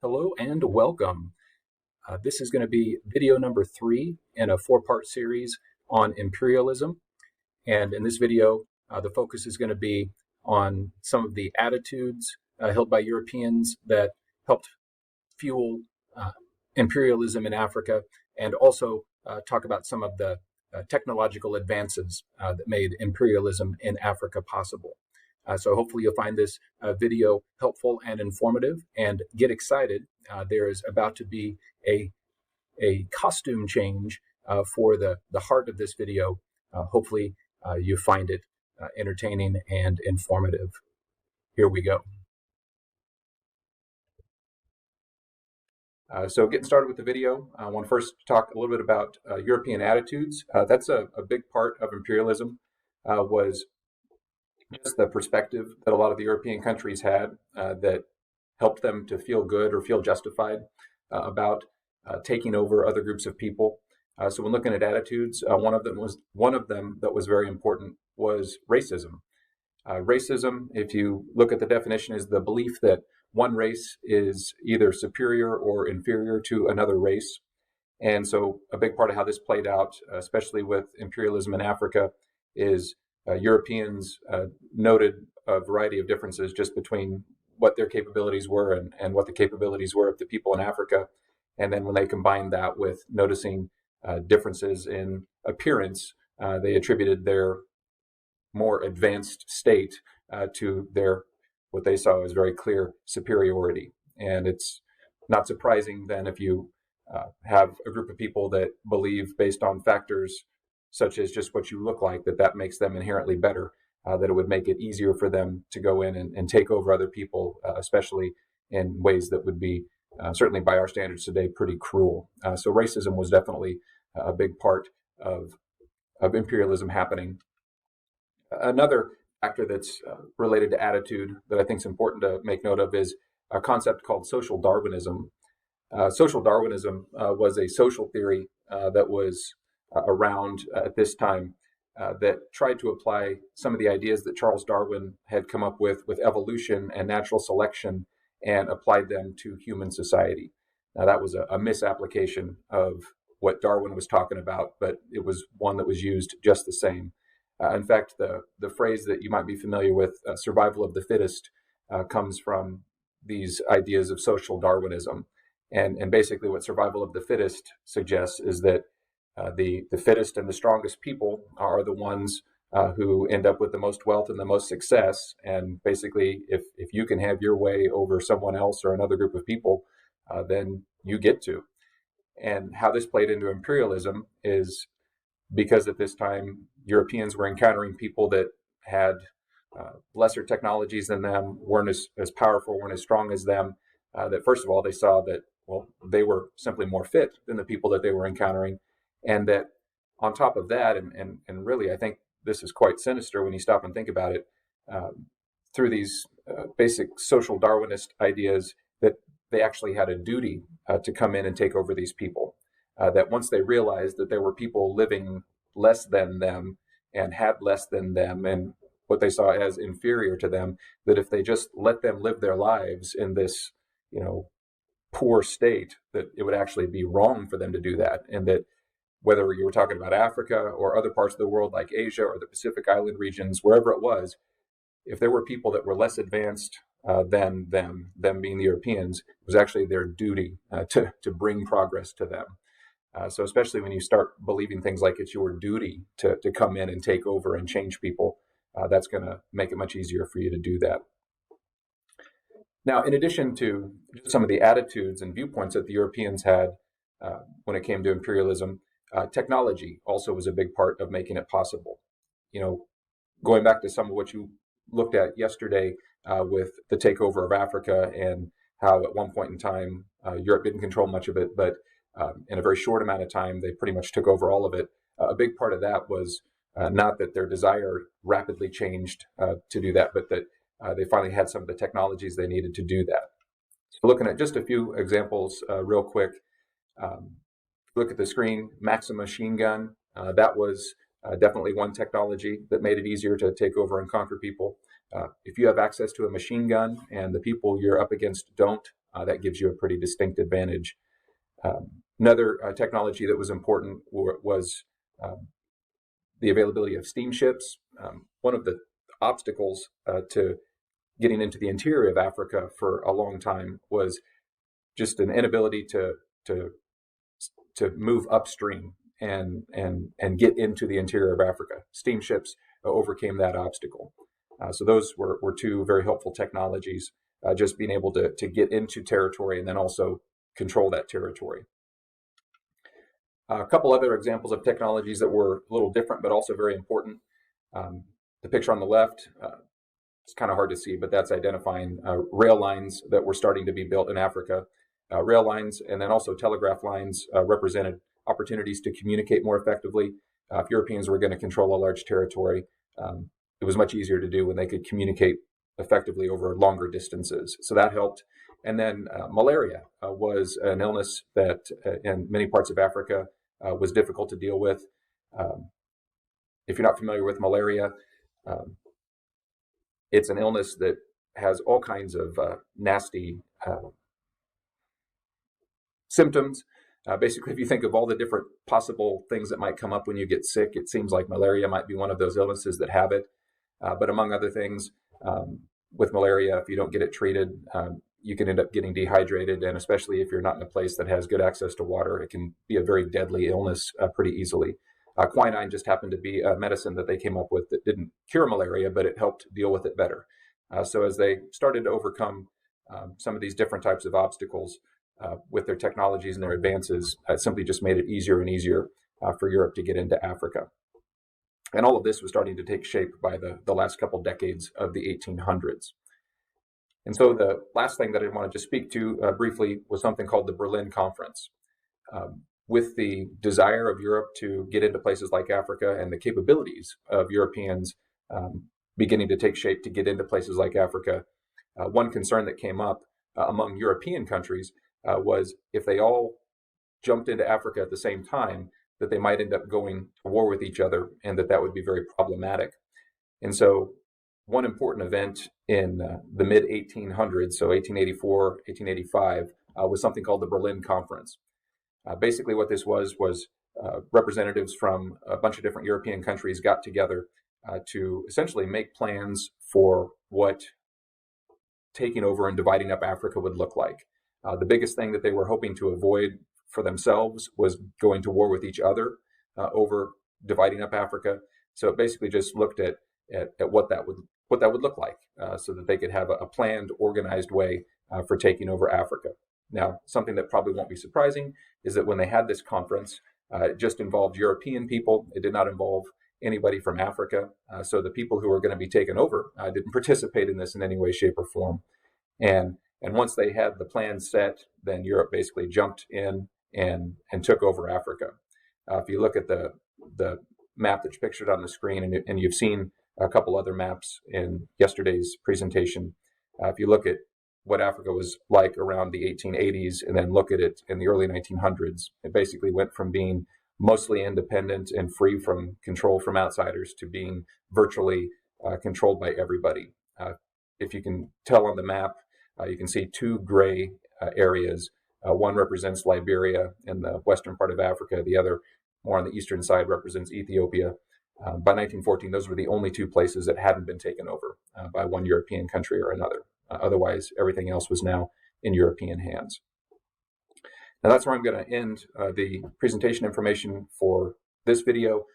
Hello and welcome. This is going to be video number 3 in a 4-part series on imperialism. And in this video, the focus is going to be on some of the attitudes held by Europeans that helped fuel imperialism in Africa, and also talk about some of the technological advances that made imperialism in Africa possible. So hopefully you'll find this video helpful and informative, and get excited. There is about to be a costume change for the heart of this video. Hopefully you find it entertaining and informative. Here we go. So getting started with the video, I want to first talk a little bit about European attitudes. That's a big part of imperialism, was just the perspective that a lot of the European countries had that helped them to feel good or feel justified about taking over other groups of people. So when looking at attitudes, one of them that was very important was racism. Racism, if you look at the definition, is the belief that one race is either superior or inferior to another race. And so a big part of how this played out, especially with imperialism in Africa, is Europeans noted a variety of differences just between what their capabilities were and what the capabilities were of the people in Africa. And then when they combined that with noticing differences in appearance, they attributed their more advanced state to their what they saw as very clear superiority. And it's not surprising then if you have a group of people that believe, based on factors such as just what you look like, that makes them inherently better, that it would make it easier for them to go in and take over other people, especially in ways that would be, certainly by our standards today, pretty cruel. So racism was definitely a big part of imperialism happening. Another factor that's related to attitude that I think is important to make note of is a concept called social Darwinism. Social Darwinism was a social theory that was around at this time that tried to apply some of the ideas that Charles Darwin had come up with evolution and natural selection, and applied them to human society. Now, that was a misapplication of what Darwin was talking about, but it was one that was used just the same. In fact, the phrase that you might be familiar with, survival of the fittest, comes from these ideas of social Darwinism. And basically what survival of the fittest suggests is that the fittest and the strongest people are the ones who end up with the most wealth and the most success. And basically, if you can have your way over someone else or another group of people, then you get to. And how this played into imperialism is because at this time, Europeans were encountering people that had lesser technologies than them, weren't as powerful, weren't as strong as them, that first of all, they saw that, well, they were simply more fit than the people that they were encountering. And that on top of that, and really, I think this is quite sinister when you stop and think about it, through these basic social Darwinist ideas, that they actually had a duty to come in and take over these people. That once they realized that there were people living less than them and had less than them and what they saw as inferior to them, that if they just let them live their lives in this, poor state, that it would actually be wrong for them to do that. And that whether you were talking about Africa or other parts of the world like Asia or the Pacific Island regions, wherever it was, if there were people that were less advanced than them being the Europeans, it was actually their duty to bring progress to them. So especially when you start believing things like it's your duty to come in and take over and change people, that's going to make it much easier for you to do that. Now, in addition to some of the attitudes and viewpoints that the Europeans had when it came to imperialism, technology also was a big part of making it possible. Going back to some of what you looked at yesterday with the takeover of Africa, and how at one point in time Europe didn't control much of it, but in a very short amount of time they pretty much took over all of it. A big part of that was not that their desire rapidly changed to do that, but that they finally had some of the technologies they needed to do that. So looking at just a few examples real quick. Look at the screen, Maxim machine gun. That was definitely one technology that made it easier to take over and conquer people. If you have access to a machine gun and the people you're up against don't, that gives you a pretty distinct advantage. Another technology that was important was the availability of steamships. One of the obstacles to getting into the interior of Africa for a long time was just an inability to move upstream and get into the interior of Africa. Steamships overcame that obstacle. So those were two very helpful technologies, just being able to get into territory and then also control that territory. A couple other examples of technologies that were a little different but also very important. The picture on the left, it's kind of hard to see, but that's identifying rail lines that were starting to be built in Africa. Rail lines and then also telegraph lines represented opportunities to communicate more effectively. If Europeans were going to control a large territory, it was much easier to do when they could communicate effectively over longer distances. So that helped. And then malaria was an illness that in many parts of Africa was difficult to deal with. If you're not familiar with malaria, it's an illness that has all kinds of nasty symptoms. Basically, if you think of all the different possible things that might come up when you get sick, it seems like malaria might be one of those illnesses that have it. But among other things, with malaria, if you don't get it treated, you can end up getting dehydrated. And especially if you're not in a place that has good access to water, it can be a very deadly illness pretty easily. Quinine just happened to be a medicine that they came up with that didn't cure malaria, but it helped deal with it better. So as they started to overcome some of these different types of obstacles with their technologies and their advances, it simply just made it easier and easier for Europe to get into Africa. And all of this was starting to take shape by the last couple decades of the 1800s. And so the last thing that I wanted to speak to briefly was something called the Berlin Conference. With the desire of Europe to get into places like Africa and the capabilities of Europeans beginning to take shape to get into places like Africa, one concern that came up among European countries was if they all jumped into Africa at the same time, that they might end up going to war with each other and that would be very problematic. And so one important event in the mid-1800s, so 1884, 1885, was something called the Berlin Conference. Basically what this was representatives from a bunch of different European countries got together to essentially make plans for what taking over and dividing up Africa would look like. The biggest thing that they were hoping to avoid for themselves was going to war with each other over dividing up Africa. So it basically just looked at what that would look like, so that they could have a planned, organized way for taking over Africa. Now, something that probably won't be surprising is that when they had this conference, it just involved European people. It did not involve anybody from Africa. So the people who were going to be taken over didn't participate in this in any way, shape, or form. And once they had the plan set, then Europe basically jumped in and took over Africa. If you look at the map that's pictured on the screen, and you've seen a couple other maps in yesterday's presentation, if you look at what Africa was like around the 1880s and then look at it in the early 1900s, it basically went from being mostly independent and free from control from outsiders to being virtually controlled by everybody. If you can tell on the map, you can see two gray areas. One represents Liberia in the western part of Africa. The other, more on the eastern side, represents Ethiopia. By 1914, those were the only two places that hadn't been taken over by one European country or another. Otherwise, everything else was now in European hands. Now that's where I'm going to end the presentation information for this video.